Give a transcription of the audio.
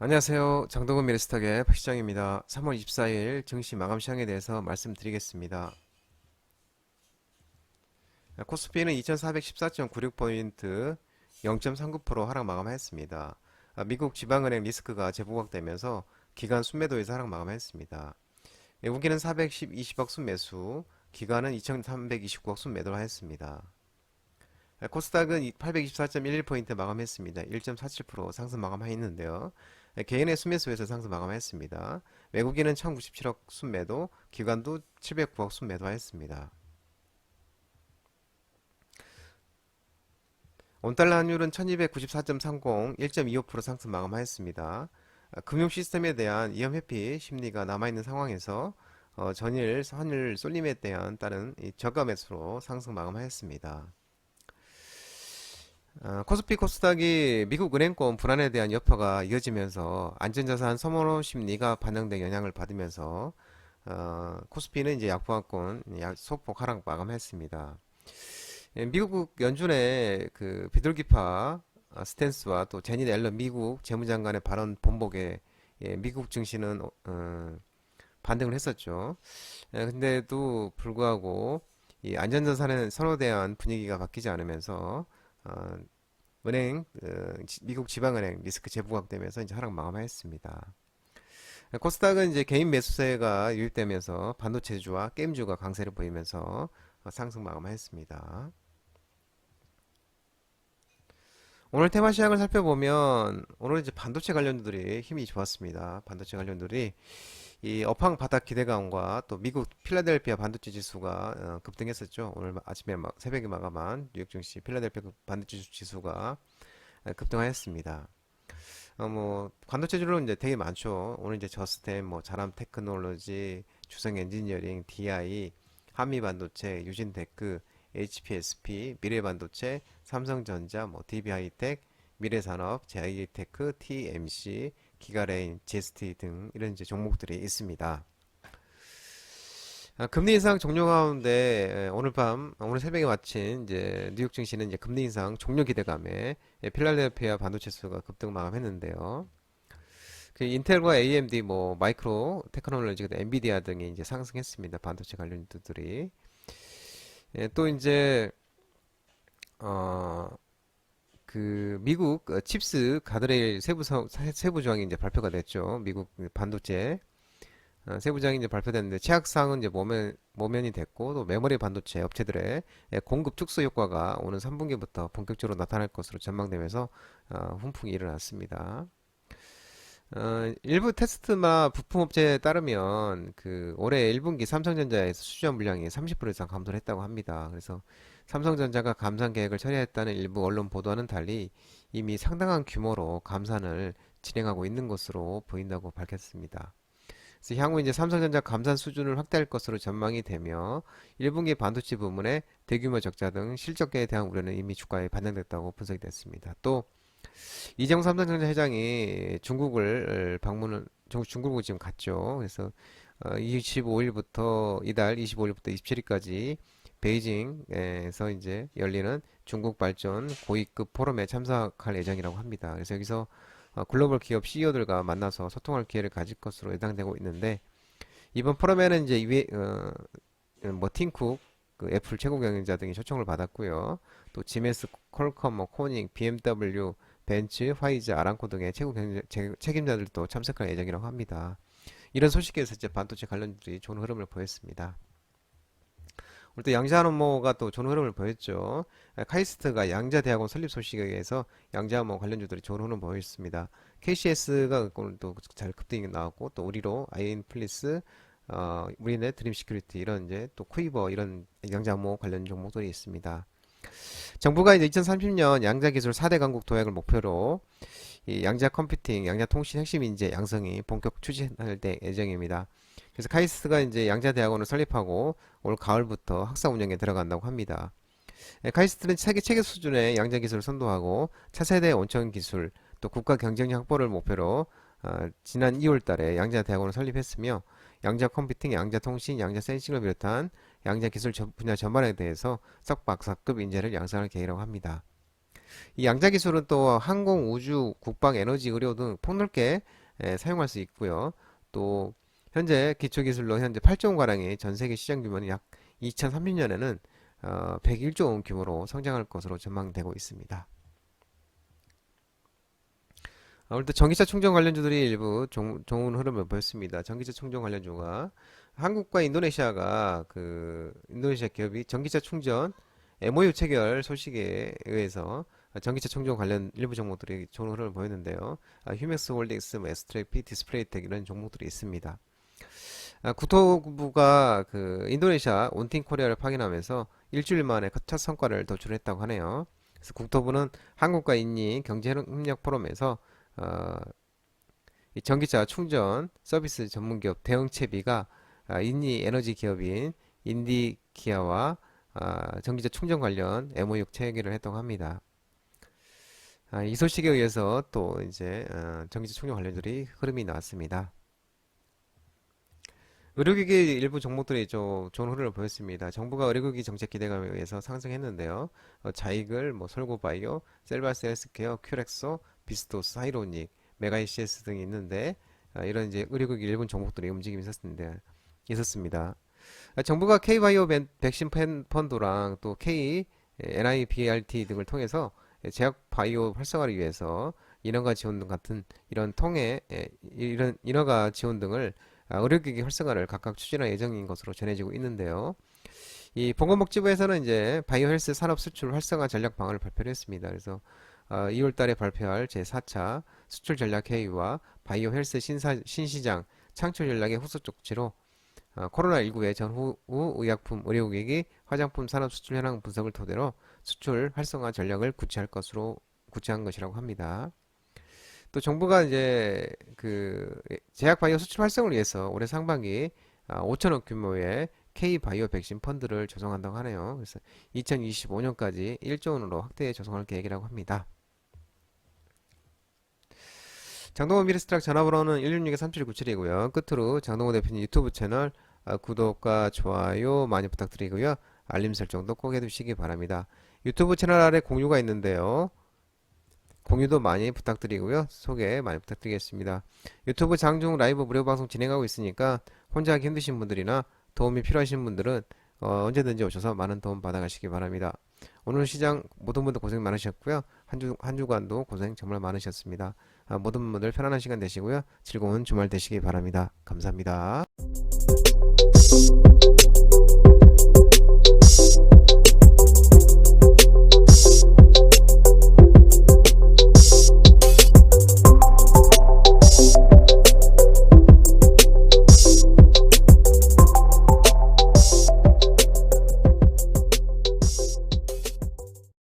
안녕하세요. 장동건 미래스탁의 박시장입니다. 3월 24일 증시 마감 시황에 대해서 말씀드리겠습니다. 코스피는 2414.96포인트 0.39% 하락 마감했습니다. 미국 지방은행 리스크가 재부각되면서 기간 순매도에서 하락 마감했습니다. 외국인은 420억 순매수, 기관은 2329억 순매도를 하였습니다. 코스닥은 824.11포인트 마감했습니다. 1.47% 상승 마감했는데요. 개인의 순매수에서 상승 마감했습니다. 외국인은 1097억 순매도, 기관도 709억 순매도하였습니다. 원달러 환율은 1294.30, 1.25% 상승 마감하였습니다. 금융 시스템에 대한 위험 회피 심리가 남아있는 상황에서 전일 환율 쏠림에 대한 따른 저가 매수로 상승 마감하였습니다. 코스피 코스닥이 미국 은행권 불안에 대한 여파가 이어지면서 안전자산 선호 심리가 반영된 영향을 받으면서 코스피는 이제 약보합권 소폭 하락 마감했습니다. 미국 연준의 그 비둘기파 스탠스와 또 제닛 앨런 미국 재무장관의 발언 본복에 미국 증시는 반등을 했었죠. 근데도 불구하고 이 안전자산의 선호에 대한 분위기가 바뀌지 않으면서 어, 미국 지방은행 리스크 재부각되면서 이제 하락 마감했습니다. 코스닥은 이제 개인 매수세가 유입되면서 반도체주와 게임주가 강세를 보이면서 상승 마감했습니다. 오늘 테마 시황을 살펴보면 오늘 이제 반도체 관련주들이 힘이 좋았습니다. 반도체 관련들이 이 업황 바닥 기대감과 또 미국 필라델피아 반도체 지수가 급등했었죠. 오늘 아침에 새벽에 마감한 뉴욕 증시 필라델피아 반도체 지수가 급등하였습니다. 뭐 반도체주로 이제 되게 많죠. 오늘 이제 저스템, 뭐 자람 테크놀로지, 주성 엔지니어링, DI, 한미 반도체, 유진테크, HPSP, 미래반도체, 삼성전자, 뭐 DB하이텍, 미래산업, JI테크, TMC, 기가레인, 제스티 등 이런 이제 종목들이 있습니다. 금리 인상 종료 가운데 오늘 새벽에 마친 이제 뉴욕 증시는 이제 금리 인상 종료 기대감에 필라델피아 반도체 수가 급등 마감했는데요. 그 인텔과 AMD, 뭐 마이크로 테크놀로지, 엔비디아 등이 이제 상승했습니다. 반도체 관련주들이. 또 이제 어, 그 미국 칩스 가드레일 세부 조항이 이제 발표가 됐죠. 미국 반도체 세부 조항이 이제 발표됐는데 최악상은 이제 모면이 됐고 또 메모리 반도체 업체들의 공급 축소 효과가 오는 3분기부터 본격적으로 나타날 것으로 전망되면서 훈풍이 일어났습니다. 일부 테스트나 부품업체에 따르면 그 올해 1분기 삼성전자에서 수주한 물량이 30% 이상 감소를 했다고 합니다. 그래서 삼성전자가 감산 계획을 처리했다는 일부 언론 보도와는 달리 이미 상당한 규모로 감산을 진행하고 있는 것으로 보인다고 밝혔습니다. 그래서 향후 이제 삼성전자 감산 수준을 확대할 것으로 전망이 되며 1분기 반도체 부문의 대규모 적자 등 실적에 대한 우려는 이미 주가에 반영됐다고 분석이 됐습니다. 또 이정 삼성전자 회장이 중국을 지금 갔죠. 그래서 25일부터 이달 25일부터 27일까지 베이징에서 이제 열리는 중국 발전 고위급 포럼에 참석할 예정이라고 합니다. 그래서 여기서 글로벌 기업 CEO들과 만나서 소통할 기회를 가질 것으로 예상되고 있는데 이번 포럼에는 이제 뭐 팀쿡 그 애플 최고 경영자 등이 초청을 받았고요. 또 지메스, 퀄컴, 뭐 코닝, BMW, 벤츠, 화이자, 아람코 등의 책임자들도 참석할 예정이라고 합니다. 이런 소식에서 이제 반도체 관련주들이 좋은 흐름을 보였습니다. 오늘 또 양자한원모가 또 좋은 흐름을 보였죠. 카이스트가 양자대학원 설립 소식에 의해서 양자한원모 관련주들이 좋은 흐름을 보였습니다. KCS가 오늘 또 잘 급등이 나왔고 또 우리로 아이인플리스, 우리네 드림 시큐리티 이런 이제 또 쿠이버 이런 양자한원모 관련 종목들이 있습니다. 정부가 이제 2030년 양자기술 4대 강국 도약을 목표로 이 양자 컴퓨팅, 양자 통신 핵심 인재 양성이 본격 추진할 예정입니다. 그래서 카이스트가 이제 양자대학원을 설립하고 올 가을부터 학사 운영에 들어간다고 합니다. 카이스트는 세계 체계 수준의 양자 기술을 선도하고 차세대 온천 기술 또 국가 경쟁력 확보를 목표로 지난 2월 달에 양자대학원을 설립했으며 양자 컴퓨팅, 양자 통신, 양자 센싱을 비롯한 양자 기술 분야 전반에 대해서 석박사급 인재를 양성할 계획이라고 합니다. 이 양자 기술은 또 항공, 우주, 국방, 에너지, 의료 등 폭넓게 사용할 수 있고요. 또 현재 기초 기술로 현재 8조 원 가량의 전 세계 시장 규모는 약 2030년에는 101조 원 규모로 성장할 것으로 전망되고 있습니다. 오늘도 전기차 충전 관련주들이 일부 좋은 흐름을 보였습니다. 전기차 충전 관련주가 한국과 인도네시아가 인도네시아 기업이 전기차 충전 MOU 체결 소식에 의해서 전기차 충전 관련 일부 종목들이 좋은 흐름을 보였는데요. 휴맥스 홀딩스, 에스트레피, 디스플레이텍 이런 종목들이 있습니다. 국토부가 인도네시아 온팅 코리아를 파견하면서 일주일 만에 첫 성과를 도출했다고 하네요. 그래서 국토부는 한국과 인니 경제협력 포럼에서 어, 이 전기차 충전 서비스 전문기업 대응채비가 인니 에너지 기업인 인디기아와 전기차 충전 관련 MOU 체결을 했다고 합니다. 이 소식에 의해서 또 이제 전기차 충전 관련들이 흐름이 나왔습니다. 의료기기 일부 종목들이 좀 좋은 흐름을 보였습니다. 정부가 의료기기 정책 기대감에 의해서 상승했는데요. 자이글, 솔고바이오, 셀바스 헬스케어, 큐렉소, 비스토스, 하이로닉, 메가이시에스 등이 있는데 이런 이제 의료기기 일본 종목들이 움직임이 있었습니다. 정부가 K바이오 백신 펀드랑 또 K NIBRT 등을 통해서 제약 바이오 활성화를 위해서 인허가 지원 등 같은 이런 이런 인허가 지원 등을 의료기기 활성화를 각각 추진할 예정인 것으로 전해지고 있는데요. 이 보건복지부에서는 이제 바이오 헬스 산업 수출 활성화 전략 방안을 발표를 했습니다. 그래서 2월 달에 발표할 제4차 수출 전략 회의와 바이오 헬스 신시장 창출 전략의 후속 조치로 코로나19의 전후 의약품, 의료기기, 화장품 산업 수출 현황 분석을 토대로 수출 활성화 전략을 구체한 것이라고 합니다. 또 정부가 이제 제약 바이오 수출 활성을 위해서 올해 상반기 5천억 규모의 K 바이오 백신 펀드를 조성한다고 하네요. 그래서 2025년까지 1조 원으로 확대 조성할 계획이라고 합니다. 장동호 미래스트락 전화번호는 166-3797이고요. 끝으로 장동호 대표님 유튜브 채널 구독과 좋아요 많이 부탁드리고요. 알림 설정도 꼭 해두시기 바랍니다. 유튜브 채널 아래 공유가 있는데요. 공유도 많이 부탁드리고요. 소개 많이 부탁드리겠습니다. 유튜브 장중 라이브 무료 방송 진행하고 있으니까 혼자 하기 힘드신 분들이나 도움이 필요하신 분들은 언제든지 오셔서 많은 도움 받아가시기 바랍니다. 오늘 시장 모든 분들 고생 많으셨고요. 한 주간도 고생 정말 많으셨습니다. 모든 분들 편안한 시간 되시고요. 즐거운 주말 되시기 바랍니다. 감사합니다.